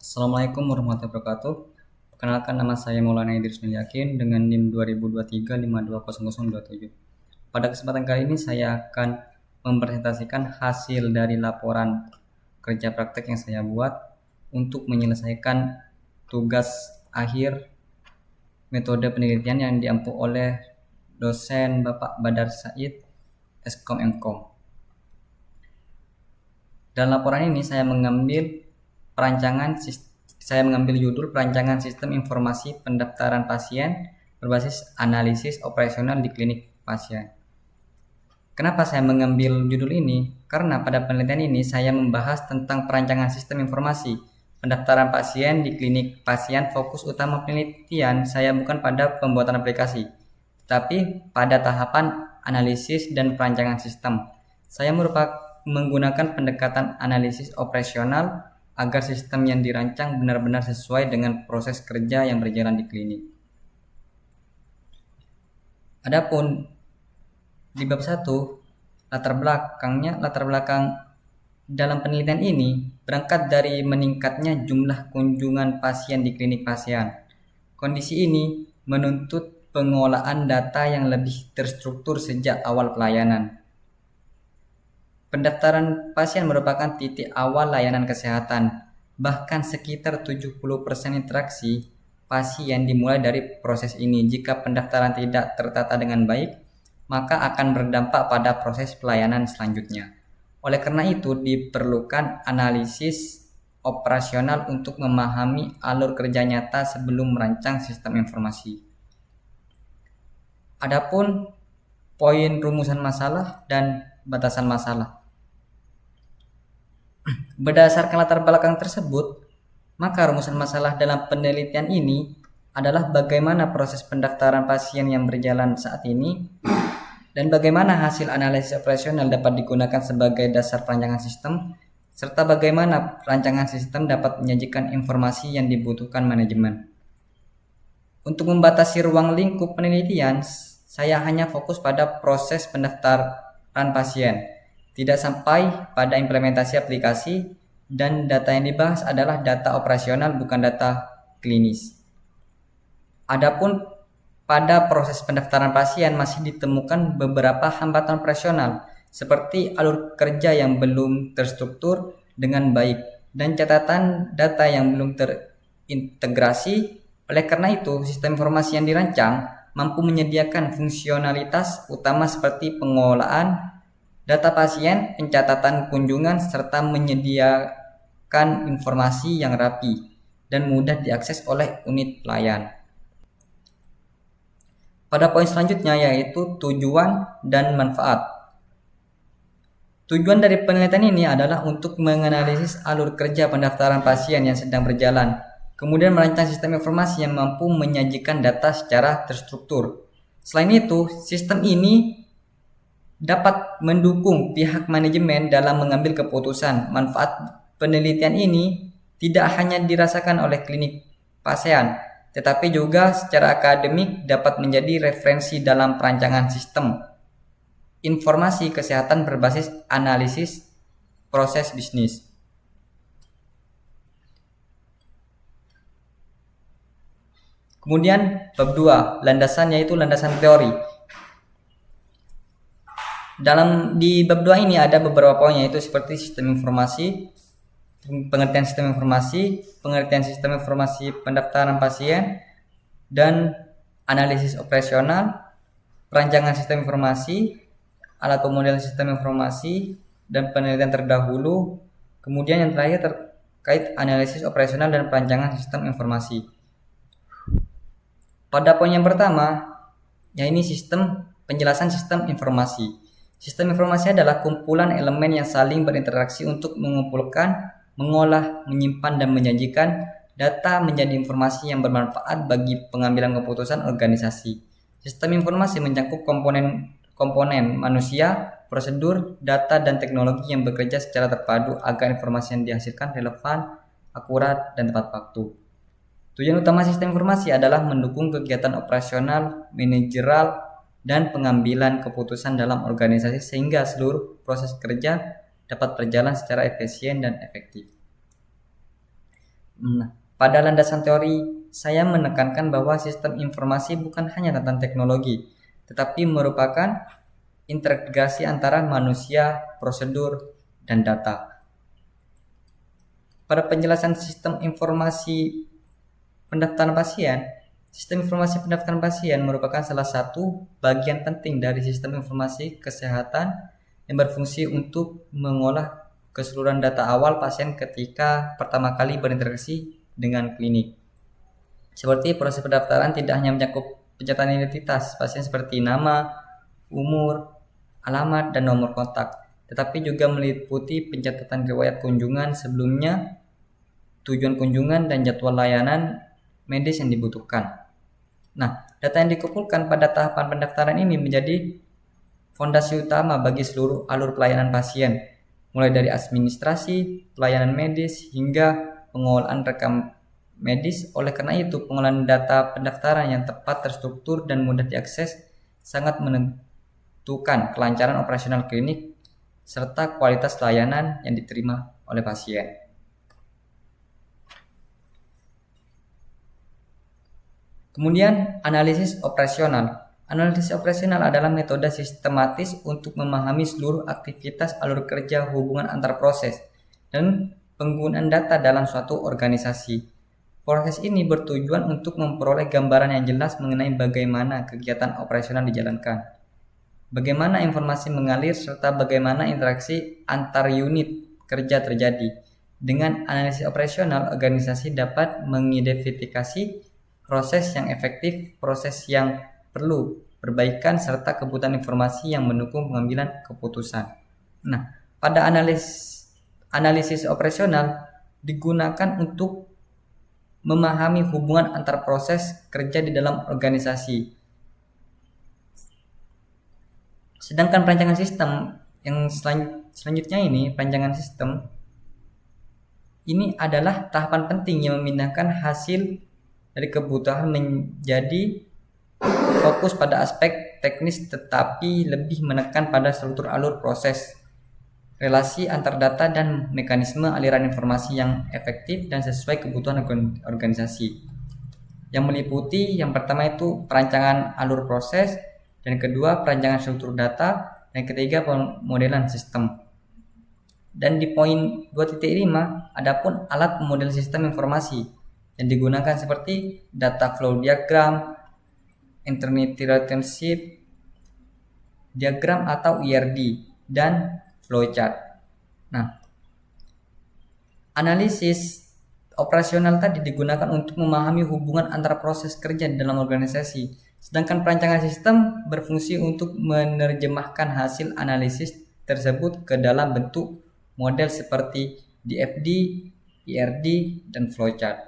Assalamualaikum warahmatullahi wabarakatuh. Perkenalkan, nama saya Maulana Idris Yakin dengan NIM 2023520027. Pada kesempatan kali ini saya akan mempresentasikan hasil dari laporan kerja praktek yang saya buat untuk menyelesaikan tugas akhir metode penelitian yang diampu oleh dosen Bapak Badar Said, Eskom Mkom. Dalam laporan ini saya mengambil judul perancangan sistem informasi pendaftaran pasien berbasis analisis operasional di klinik pasien. Kenapa saya mengambil judul ini? Karena pada penelitian ini saya membahas tentang perancangan sistem informasi pendaftaran pasien di klinik pasien. Fokus utama penelitian saya bukan pada pembuatan aplikasi, tapi pada tahapan analisis dan perancangan sistem. Saya menggunakan pendekatan analisis operasional agar sistem yang dirancang benar-benar sesuai dengan proses kerja yang berjalan di klinik. Adapun di bab 1, latar belakang dalam penelitian ini berangkat dari meningkatnya jumlah kunjungan pasien di klinik pasien. Kondisi ini menuntut pengolahan data yang lebih terstruktur sejak awal pelayanan. Pendaftaran pasien merupakan titik awal layanan kesehatan. Bahkan sekitar 70% interaksi pasien dimulai dari proses ini. Jika pendaftaran tidak tertata dengan baik, maka akan berdampak pada proses pelayanan selanjutnya. Oleh karena itu, diperlukan analisis operasional untuk memahami alur kerja nyata sebelum merancang sistem informasi. Adapun poin rumusan masalah dan batasan masalah. Berdasarkan latar belakang tersebut, maka rumusan masalah dalam penelitian ini adalah bagaimana proses pendaftaran pasien yang berjalan saat ini dan bagaimana hasil analisis operasional dapat digunakan sebagai dasar perancangan sistem, serta bagaimana rancangan sistem dapat menyajikan informasi yang dibutuhkan manajemen. Untuk membatasi ruang lingkup penelitian, saya hanya fokus pada proses pendaftaran pasien, tidak sampai pada implementasi aplikasi, dan data yang dibahas adalah data operasional bukan data klinis. Adapun pada proses pendaftaran pasien masih ditemukan beberapa hambatan operasional seperti alur kerja yang belum terstruktur dengan baik dan catatan data yang belum terintegrasi. Oleh karena itu, sistem informasi yang dirancang mampu menyediakan fungsionalitas utama seperti pengolahan data pasien, pencatatan kunjungan, serta menyediakan informasi yang rapi dan mudah diakses oleh unit pelayan. Pada poin selanjutnya yaitu tujuan dan manfaat. Tujuan dari penelitian ini adalah untuk menganalisis alur kerja pendaftaran pasien yang sedang berjalan, kemudian merancang sistem informasi yang mampu menyajikan data secara terstruktur. Selain itu, sistem ini dapat mendukung pihak manajemen dalam mengambil keputusan. Manfaat penelitian ini tidak hanya dirasakan oleh klinik pasien, tetapi juga secara akademik dapat menjadi referensi dalam perancangan sistem informasi kesehatan berbasis analisis proses bisnis. Kemudian bab 2, landasan, yaitu landasan teori. Di bab 2 ini ada beberapa poin, yaitu seperti sistem informasi, pengertian sistem informasi pendaftaran pasien, dan analisis operasional, perancangan sistem informasi, alat pemodelan sistem informasi, dan penelitian terdahulu. Kemudian yang terakhir terkait analisis operasional dan perancangan sistem informasi. Pada poin yang pertama, yaitu penjelasan sistem informasi. Sistem informasi adalah kumpulan elemen yang saling berinteraksi untuk mengumpulkan, mengolah, menyimpan, dan menyajikan data menjadi informasi yang bermanfaat bagi pengambilan keputusan organisasi. Sistem informasi mencakup komponen manusia, prosedur, data, dan teknologi yang bekerja secara terpadu agar informasi yang dihasilkan relevan, akurat, dan tepat waktu. Tujuan utama sistem informasi adalah mendukung kegiatan operasional, manajerial, dan pengambilan keputusan dalam organisasi sehingga seluruh proses kerja dapat berjalan secara efisien dan efektif. Nah, pada landasan teori, saya menekankan bahwa sistem informasi bukan hanya tentang teknologi, tetapi merupakan integrasi antara manusia, prosedur, dan data. Pada penjelasan sistem informasi pendaftaran pasien, sistem informasi pendaftaran pasien merupakan salah satu bagian penting dari sistem informasi kesehatan yang berfungsi untuk mengolah keseluruhan data awal pasien ketika pertama kali berinteraksi dengan klinik. Seperti proses pendaftaran tidak hanya mencakup pencatatan identitas pasien seperti nama, umur, alamat, dan nomor kontak, tetapi juga meliputi pencatatan riwayat kunjungan sebelumnya, tujuan kunjungan, dan jadwal layanan medis yang dibutuhkan. Nah, data yang dikumpulkan pada tahapan pendaftaran ini menjadi fondasi utama bagi seluruh alur pelayanan pasien, mulai dari administrasi, pelayanan medis, hingga pengolahan rekam medis. Oleh karena itu, pengolahan data pendaftaran yang tepat, terstruktur, dan mudah diakses sangat menentukan kelancaran operasional klinik serta kualitas layanan yang diterima oleh pasien. Kemudian, analisis operasional. Analisis operasional adalah metode sistematis untuk memahami seluruh aktivitas alur kerja hubungan antar proses dan penggunaan data dalam suatu organisasi. Proses ini bertujuan untuk memperoleh gambaran yang jelas mengenai bagaimana kegiatan operasional dijalankan, bagaimana informasi mengalir, serta bagaimana interaksi antar unit kerja terjadi. Dengan analisis operasional, organisasi dapat mengidentifikasi proses yang efektif, proses yang perlu perbaikan, serta kebutuhan informasi yang mendukung pengambilan keputusan. Nah, pada analisis operasional digunakan untuk memahami hubungan antar proses kerja di dalam organisasi. Sedangkan perancangan sistem yang selanjutnya ini, perancangan sistem ini adalah tahapan penting yang memindahkan hasil dari kebutuhan menjadi fokus pada aspek teknis, tetapi lebih menekan pada struktur alur proses, relasi antar data, dan mekanisme aliran informasi yang efektif dan sesuai kebutuhan organisasi. Yang meliputi yang pertama itu perancangan alur proses, dan kedua perancangan struktur data, dan ketiga pemodelan sistem. Dan di poin 2.5 adapun alat pemodel sistem informasi yang digunakan seperti data flow diagram, Internet Relationship Diagram atau IRD, dan flowchart. Nah, analisis operasional tadi digunakan untuk memahami hubungan antara proses kerja dalam organisasi, sedangkan perancangan sistem berfungsi untuk menerjemahkan hasil analisis tersebut ke dalam bentuk model seperti DFD, IRD, dan flowchart.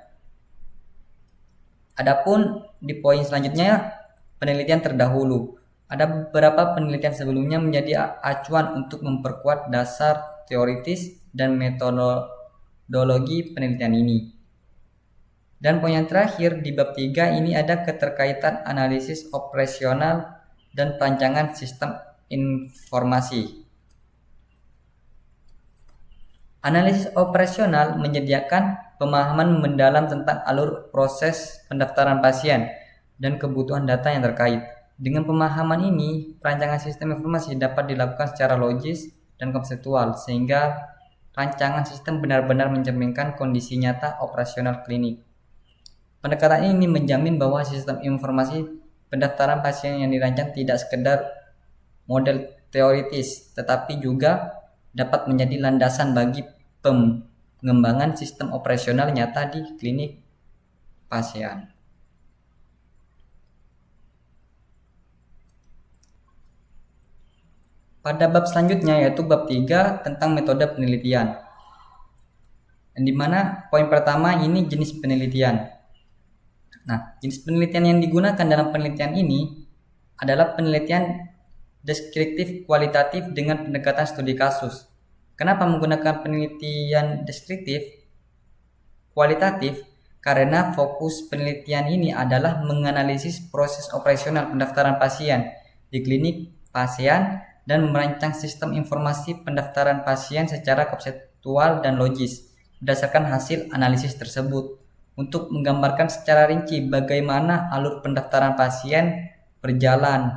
Adapun di poin selanjutnya, penelitian terdahulu. Ada beberapa penelitian sebelumnya menjadi acuan untuk memperkuat dasar teoritis dan metodologi penelitian ini. Dan poin yang terakhir di bab 3 ini ada keterkaitan analisis operasional dan perancangan sistem informasi. Analisis operasional menyediakan pemahaman mendalam tentang alur proses pendaftaran pasien dan kebutuhan data yang terkait. Dengan pemahaman ini, perancangan sistem informasi dapat dilakukan secara logis dan konseptual, sehingga rancangan sistem benar-benar mencerminkan kondisi nyata operasional klinik. Pendekatan ini menjamin bahwa sistem informasi pendaftaran pasien yang dirancang tidak sekedar model teoritis, tetapi juga dapat menjadi landasan bagi pengembangan sistem operasional nyata di klinik pasien. Pada bab selanjutnya yaitu bab 3 tentang metode penelitian. Di mana poin pertama ini jenis penelitian. Nah, jenis penelitian yang digunakan dalam penelitian ini adalah penelitian deskriptif kualitatif dengan pendekatan studi kasus. Kenapa menggunakan penelitian deskriptif kualitatif? Karena fokus penelitian ini adalah menganalisis proses operasional pendaftaran pasien di klinik pasien dan merancang sistem informasi pendaftaran pasien secara konseptual dan logis. berdasarkan hasil analisis tersebut untuk menggambarkan secara rinci bagaimana alur pendaftaran pasien berjalan,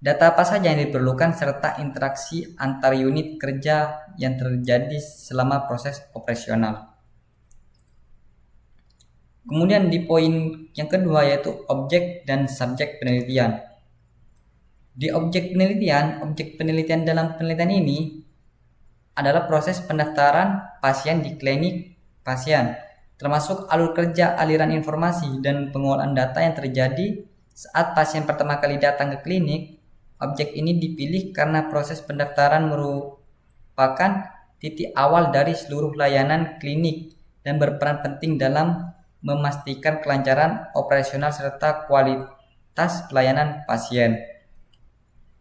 data apa saja yang diperlukan, serta interaksi antar unit kerja yang terjadi selama proses operasional. Kemudian di poin yang kedua yaitu objek dan subjek penelitian. Di objek penelitian dalam penelitian ini adalah proses pendaftaran pasien di klinik pasien, termasuk alur kerja aliran informasi dan pengolahan data yang terjadi saat pasien pertama kali datang ke klinik. Objek ini dipilih karena proses pendaftaran merupakan titik awal dari seluruh layanan klinik dan berperan penting dalam memastikan kelancaran operasional serta kualitas pelayanan pasien.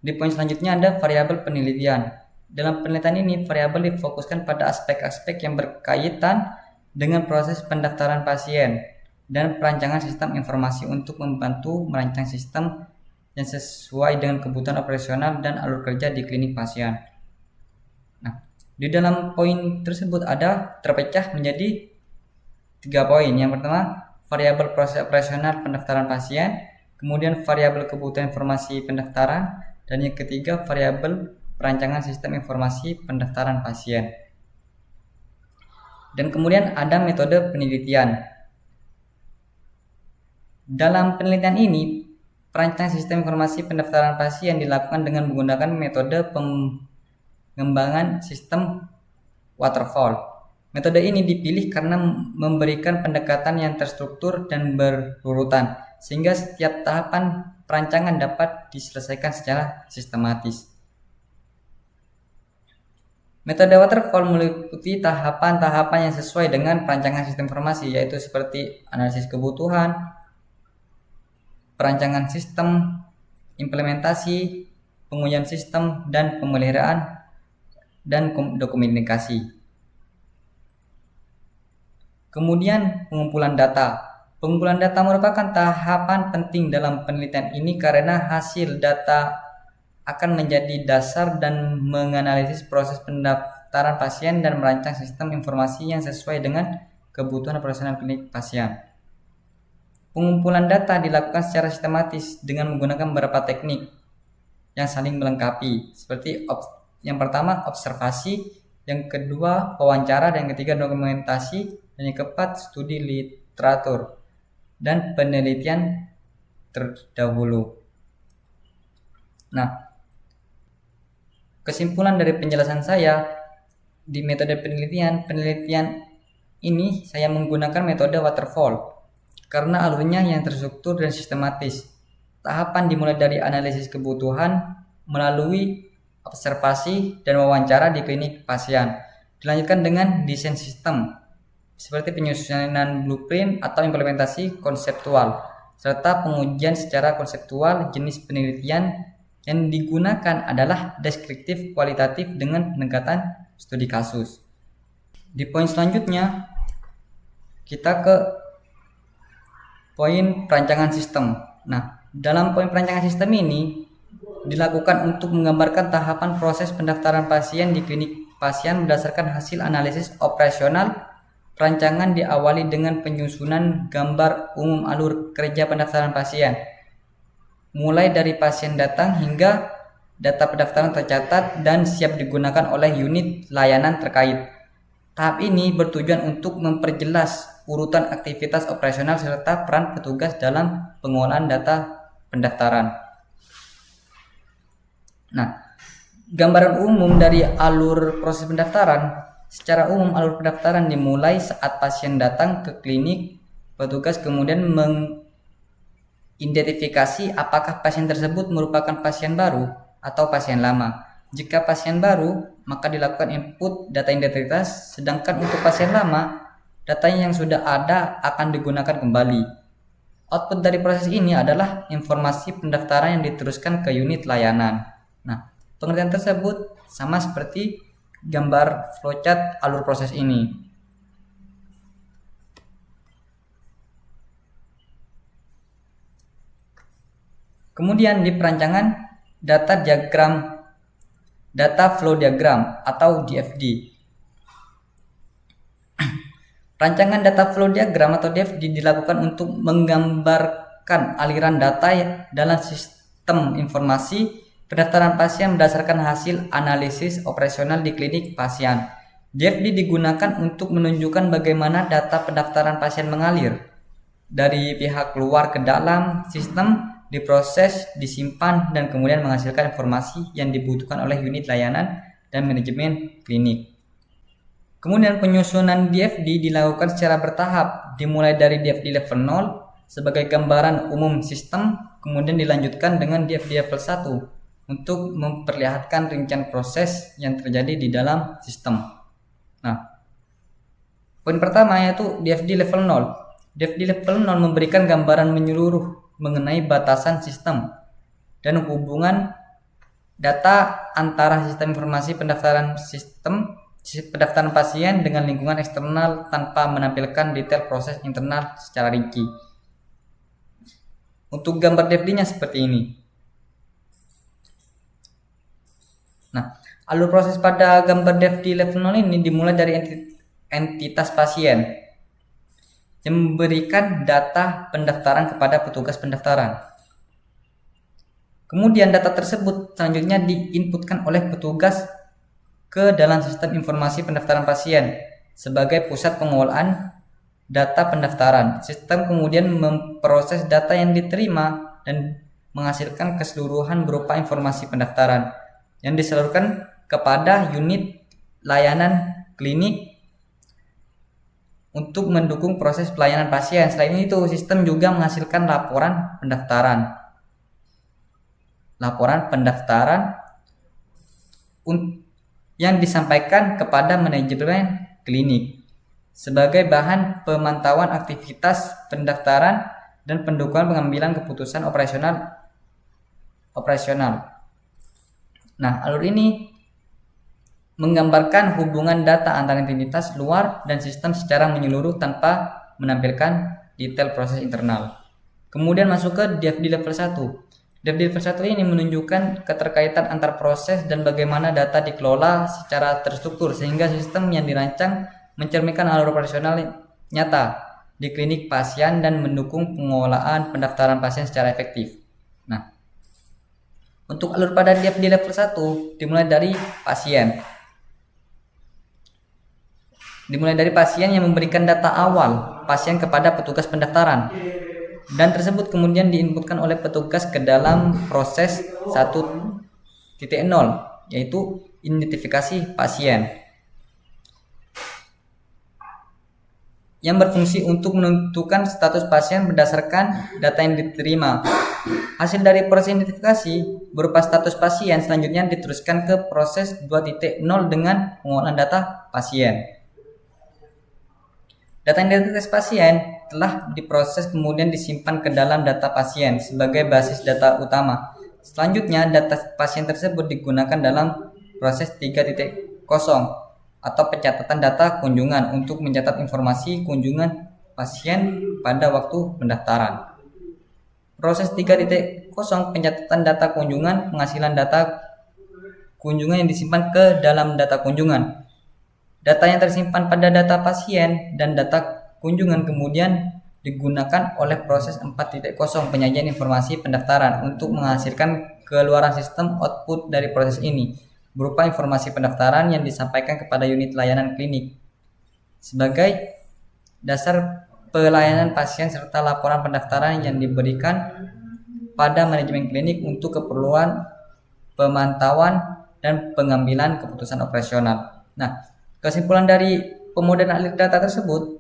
Di poin selanjutnya ada variabel penelitian. Dalam penelitian ini, variabel difokuskan pada aspek-aspek yang berkaitan dengan proses pendaftaran pasien dan perancangan sistem informasi untuk membantu merancang sistem yang sesuai dengan kebutuhan operasional dan alur kerja di klinik pasien. Nah, di dalam poin tersebut ada terpecah menjadi 3 poin. Yang pertama, variabel proses operasional pendaftaran pasien, kemudian variabel kebutuhan informasi pendaftaran, dan yang ketiga variabel perancangan sistem informasi pendaftaran pasien. Dan kemudian ada metode penelitian. Dalam penelitian ini, perancangan sistem informasi pendaftaran pasien dilakukan dengan menggunakan metode pengembangan sistem waterfall. Metode ini dipilih karena memberikan pendekatan yang terstruktur dan berurutan, sehingga setiap tahapan perancangan dapat diselesaikan secara sistematis. Metode waterfall meliputi tahapan-tahapan yang sesuai dengan perancangan sistem informasi, yaitu seperti analisis kebutuhan, perancangan sistem, implementasi, pengujian sistem, dan pemeliharaan dan dokumentasi. Kemudian pengumpulan data. Pengumpulan data merupakan tahapan penting dalam penelitian ini karena hasil data akan menjadi dasar dan menganalisis proses pendaftaran pasien dan merancang sistem informasi yang sesuai dengan kebutuhan operasional klinik pasien. Pengumpulan data dilakukan secara sistematis dengan menggunakan beberapa teknik yang saling melengkapi, seperti yang pertama observasi, yang kedua wawancara, dan yang ketiga dokumentasi, dan yang keempat studi literatur dan penelitian terdahulu. Nah, kesimpulan dari penjelasan saya di metode penelitian ini saya menggunakan metode waterfall karena alurnya yang terstruktur dan sistematis. Tahapan dimulai dari analisis kebutuhan melalui observasi dan wawancara di klinik pasien. Dilanjutkan dengan desain sistem seperti penyusunan blueprint atau implementasi konseptual, serta pengujian secara konseptual. Jenis penelitian yang digunakan adalah deskriptif kualitatif dengan pendekatan studi kasus. Di poin selanjutnya kita ke poin perancangan sistem. Nah, dalam poin perancangan sistem ini dilakukan untuk menggambarkan tahapan proses pendaftaran pasien di klinik pasien berdasarkan hasil analisis operasional. Perancangan diawali dengan penyusunan gambar umum alur kerja pendaftaran pasien, mulai dari pasien datang hingga data pendaftaran tercatat dan siap digunakan oleh unit layanan terkait. Tahap ini bertujuan untuk memperjelas urutan aktivitas operasional serta peran petugas dalam pengolahan data pendaftaran. Nah, gambaran umum dari alur proses pendaftaran. Secara umum, alur pendaftaran dimulai saat pasien datang ke klinik. Petugas kemudian mengidentifikasi apakah pasien tersebut merupakan pasien baru atau pasien lama. Jika pasien baru, maka dilakukan input data identitas, sedangkan untuk pasien lama, data yang sudah ada akan digunakan kembali. Output dari proses ini adalah informasi pendaftaran yang diteruskan ke unit layanan. Nah, pengertian tersebut sama seperti gambar flowchart alur proses ini. Kemudian di perancangan data flow diagram atau DFD. Rancangan data flow diagram atau DFD dilakukan untuk menggambarkan aliran data dalam sistem informasi pendaftaran pasien berdasarkan hasil analisis operasional di klinik pasien. DFD digunakan untuk menunjukkan bagaimana data pendaftaran pasien mengalir dari pihak luar ke dalam sistem, diproses, disimpan, dan kemudian menghasilkan informasi yang dibutuhkan oleh unit layanan dan manajemen klinik. Kemudian penyusunan DFD dilakukan secara bertahap, dimulai dari DFD level 0 sebagai gambaran umum sistem, kemudian dilanjutkan dengan DFD level 1 untuk memperlihatkan rincian proses yang terjadi di dalam sistem. Nah, poin pertama yaitu DFD level 0. DFD level 0 memberikan gambaran menyeluruh mengenai batasan sistem dan hubungan data antara sistem informasi pendaftaran pasien dengan lingkungan eksternal tanpa menampilkan detail proses internal secara rinci. Untuk gambar DFD-nya seperti ini. Nah, alur proses pada gambar DFD level 0 ini dimulai dari entitas pasien yang memberikan data pendaftaran kepada petugas pendaftaran. Kemudian data tersebut selanjutnya diinputkan oleh petugas ke dalam sistem informasi pendaftaran pasien sebagai pusat pengelolaan data pendaftaran. Sistem kemudian memproses data yang diterima dan menghasilkan keseluruhan berupa informasi pendaftaran yang disalurkan kepada unit layanan klinik untuk mendukung proses pelayanan pasien. Selain itu, sistem juga menghasilkan laporan pendaftaran yang disampaikan kepada manajemen klinik sebagai bahan pemantauan aktivitas pendaftaran dan pendukungan pengambilan keputusan operasional. Nah, alur ini menggambarkan hubungan data antara entitas luar dan sistem secara menyeluruh tanpa menampilkan detail proses internal. Kemudian masuk ke DFD level 1. DFD level 1 ini menunjukkan keterkaitan antar proses dan bagaimana data dikelola secara terstruktur sehingga sistem yang dirancang mencerminkan alur operasional nyata di klinik pasien dan mendukung pengelolaan pendaftaran pasien secara efektif. Nah, untuk alur pada DFD level 1 dimulai dari pasien yang memberikan data awal pasien kepada petugas pendaftaran. Dan tersebut kemudian diinputkan oleh petugas ke dalam proses 1.0 yaitu identifikasi pasien yang berfungsi untuk menentukan status pasien berdasarkan data yang diterima. Hasil dari proses identifikasi berupa status pasien selanjutnya diteruskan ke proses 2.0 dengan pengolahan data pasien. Data identitas pasien telah diproses kemudian disimpan ke dalam data pasien sebagai basis data utama. Selanjutnya, data pasien tersebut digunakan dalam proses 3.0 atau pencatatan data kunjungan untuk mencatat informasi kunjungan pasien pada waktu pendaftaran. Proses 3.0 pencatatan data kunjungan, penghasilan data kunjungan yang disimpan ke dalam data kunjungan. Data yang tersimpan pada data pasien dan data kunjungan kemudian digunakan oleh proses 4.0 penyajian informasi pendaftaran untuk menghasilkan keluaran sistem. Output dari proses ini berupa informasi pendaftaran yang disampaikan kepada unit layanan klinik sebagai dasar pelayanan pasien serta laporan pendaftaran yang diberikan pada manajemen klinik untuk keperluan pemantauan dan pengambilan keputusan operasional. Nah, kesimpulan dari pemodelan aliran data tersebut,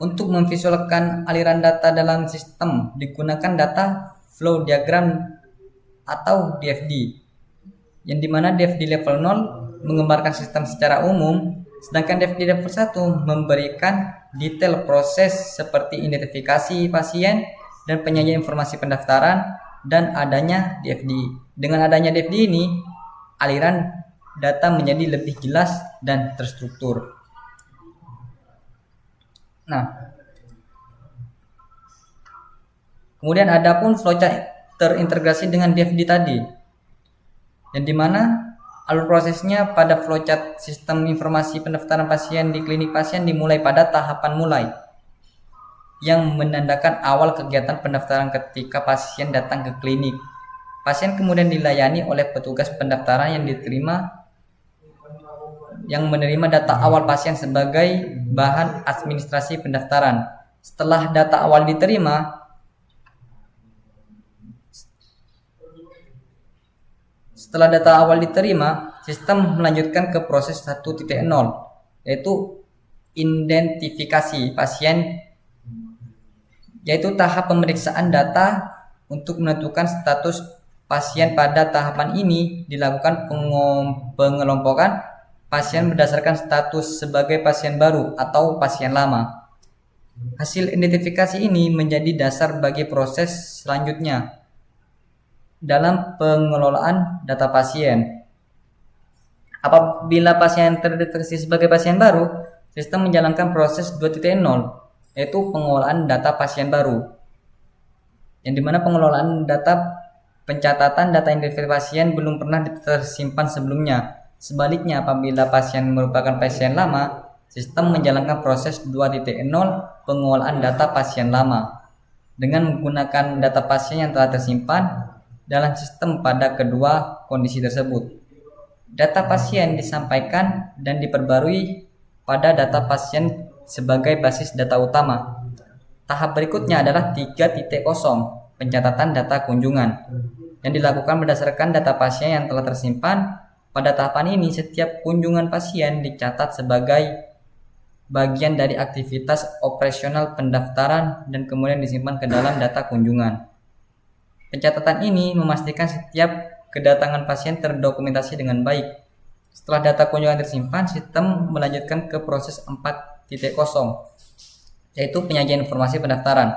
untuk memvisualkan aliran data dalam sistem digunakan data flow diagram atau DFD, yang dimana DFD level 0 menggambarkan sistem secara umum, sedangkan DFD level 1 memberikan detail proses seperti identifikasi pasien dan penyajian informasi pendaftaran dan adanya DFD. Dengan adanya DFD ini, aliran data menjadi lebih jelas dan terstruktur. Nah, kemudian ada pun flowchart terintegrasi dengan DFD tadi, yang dimana Alur prosesnya pada flowchart sistem informasi pendaftaran pasien di klinik pasien dimulai pada tahapan mulai, yang menandakan awal kegiatan pendaftaran ketika pasien datang ke klinik. Pasien kemudian dilayani oleh petugas pendaftaran yang menerima data awal pasien sebagai bahan administrasi pendaftaran. Setelah data awal diterima, sistem melanjutkan ke proses 1.0, yaitu identifikasi pasien, yaitu tahap pemeriksaan data untuk menentukan status pasien. Pada tahapan ini dilakukan pengelompokan pasien berdasarkan status sebagai pasien baru atau pasien lama. Hasil identifikasi ini menjadi dasar bagi proses selanjutnya dalam pengelolaan data pasien. Apabila pasien terdeteksi sebagai pasien baru, sistem menjalankan proses 2.0, yaitu pengelolaan data pasien baru, yang dimana pengelolaan data pencatatan data identifikasi pasien belum pernah tersimpan sebelumnya. Sebaliknya, apabila pasien merupakan pasien lama, sistem menjalankan proses 2.0, pengelolaan data pasien lama, dengan menggunakan data pasien yang telah tersimpan dalam sistem pada kedua kondisi tersebut. Data pasien disampaikan dan diperbarui pada data pasien sebagai basis data utama. Tahap berikutnya adalah 3.0, pencatatan data kunjungan, yang dilakukan berdasarkan data pasien yang telah tersimpan. Pada tahapan ini, setiap kunjungan pasien dicatat sebagai bagian dari aktivitas operasional pendaftaran dan kemudian disimpan ke dalam data kunjungan. Pencatatan ini memastikan setiap kedatangan pasien terdokumentasi dengan baik. Setelah data kunjungan tersimpan, sistem melanjutkan ke proses 4.0, yaitu penyajian informasi pendaftaran.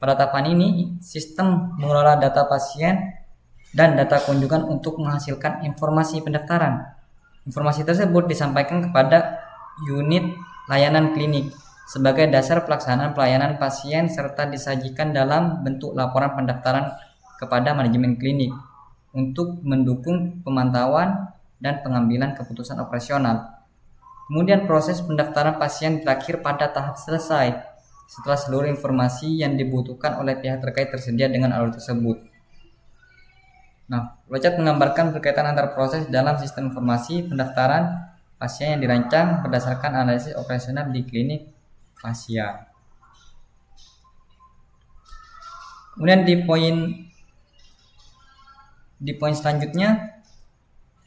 Pada tahapan ini, sistem mengelola data pasien dan data kunjungan untuk menghasilkan informasi pendaftaran. Informasi tersebut disampaikan kepada unit layanan klinik sebagai dasar pelaksanaan pelayanan pasien serta disajikan dalam bentuk laporan pendaftaran kepada manajemen klinik untuk mendukung pemantauan dan pengambilan keputusan operasional. Kemudian proses pendaftaran pasien berakhir pada tahap selesai setelah seluruh informasi yang dibutuhkan oleh pihak terkait tersedia dengan alur tersebut. Nah, flowchart menggambarkan berkaitan antara proses dalam sistem informasi pendaftaran pasien yang dirancang berdasarkan analisis operasional di klinik pasien. Kemudian di poin selanjutnya,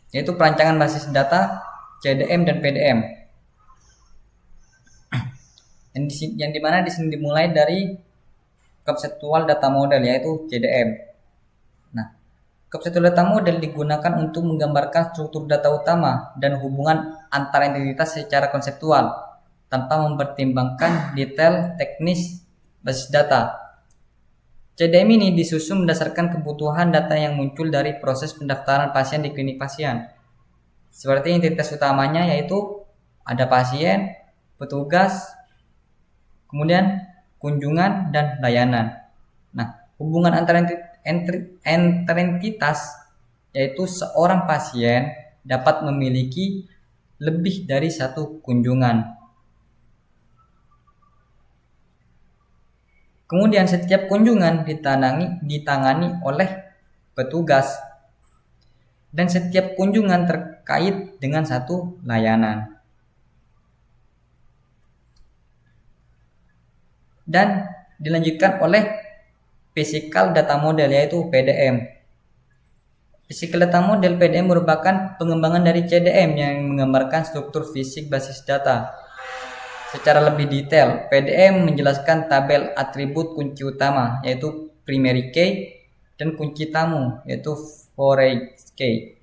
yaitu perancangan basis data CDM dan PDM, yang dimana di sini dimulai dari konseptual data model, yaitu CDM. Nah, konseptual data model digunakan untuk menggambarkan struktur data utama dan hubungan antara entitas secara konseptual tanpa mempertimbangkan detail teknis basis data. CDM ini disusun berdasarkan kebutuhan data yang muncul dari proses pendaftaran pasien di klinik pasien. Seperti entitas utamanya yaitu ada pasien, petugas, kemudian kunjungan dan layanan. Nah, hubungan antara entitas yaitu seorang pasien dapat memiliki lebih dari satu kunjungan. Kemudian setiap kunjungan ditangani oleh petugas dan setiap kunjungan terkait dengan satu layanan. Dan dilanjutkan oleh Physical Data Model, yaitu PDM. Physical Data Model PDM merupakan pengembangan dari CDM yang menggambarkan struktur fisik basis data. Secara lebih detail, PDM menjelaskan tabel atribut kunci utama, yaitu primary key, dan kunci tamu, yaitu foreign key,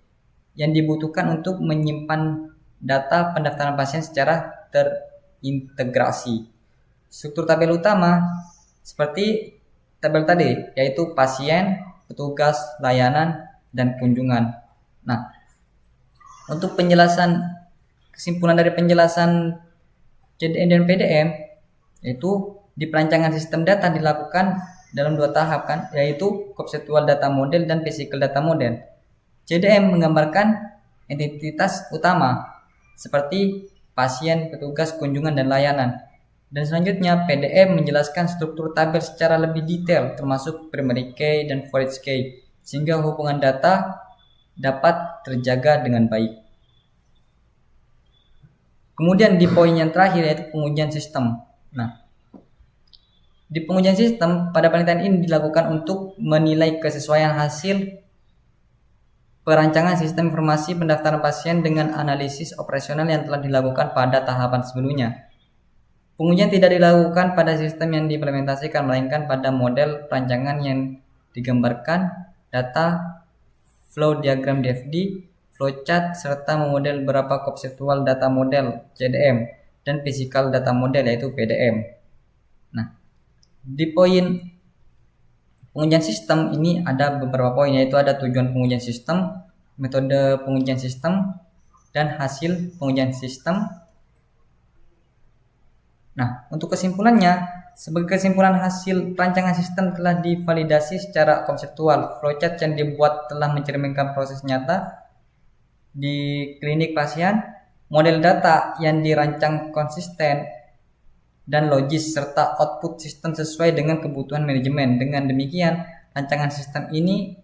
yang dibutuhkan untuk menyimpan data pendaftaran pasien secara terintegrasi. Struktur tabel utama seperti tabel tadi, yaitu pasien, petugas, layanan, dan kunjungan. Nah, untuk kesimpulan dari penjelasan CDM dan PDM, yaitu di perancangan sistem data dilakukan dalam dua tahap yaitu conceptual data model dan physical data model. CDM menggambarkan entitas utama seperti pasien, petugas, kunjungan, dan layanan. Dan selanjutnya, PDM menjelaskan struktur tabel secara lebih detail, termasuk primary key dan forage key, sehingga hubungan data dapat terjaga dengan baik. Kemudian di poin yang terakhir yaitu pengujian sistem. Nah, di pengujian sistem, pada penelitian ini dilakukan untuk menilai kesesuaian hasil perancangan sistem informasi pendaftaran pasien dengan analisis operasional yang telah dilakukan pada tahapan sebelumnya. Pengujian tidak dilakukan pada sistem yang diimplementasikan, melainkan pada model perancangan yang digambarkan, data, flow diagram DFD, flowchart, serta memodel beberapa konseptual data model CDM dan physical data model yaitu PDM. Nah, di poin pengujian sistem ini ada beberapa poin, yaitu ada tujuan pengujian sistem, metode pengujian sistem, dan hasil pengujian sistem. Nah, untuk kesimpulannya, sebagai kesimpulan hasil perancangan sistem telah divalidasi secara konseptual. Flowchart yang dibuat telah mencerminkan proses nyata di klinik pasien, model data yang dirancang konsisten dan logis, serta output sistem sesuai dengan kebutuhan manajemen. Dengan demikian, rancangan sistem ini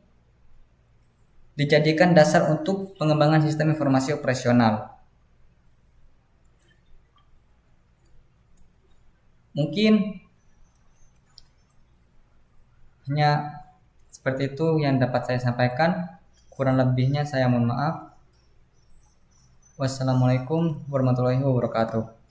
dijadikan dasar untuk pengembangan sistem informasi operasional. Mungkin hanya seperti itu yang dapat saya sampaikan. Kurang lebihnya saya mohon maaf. Wassalamualaikum warahmatullahi wabarakatuh.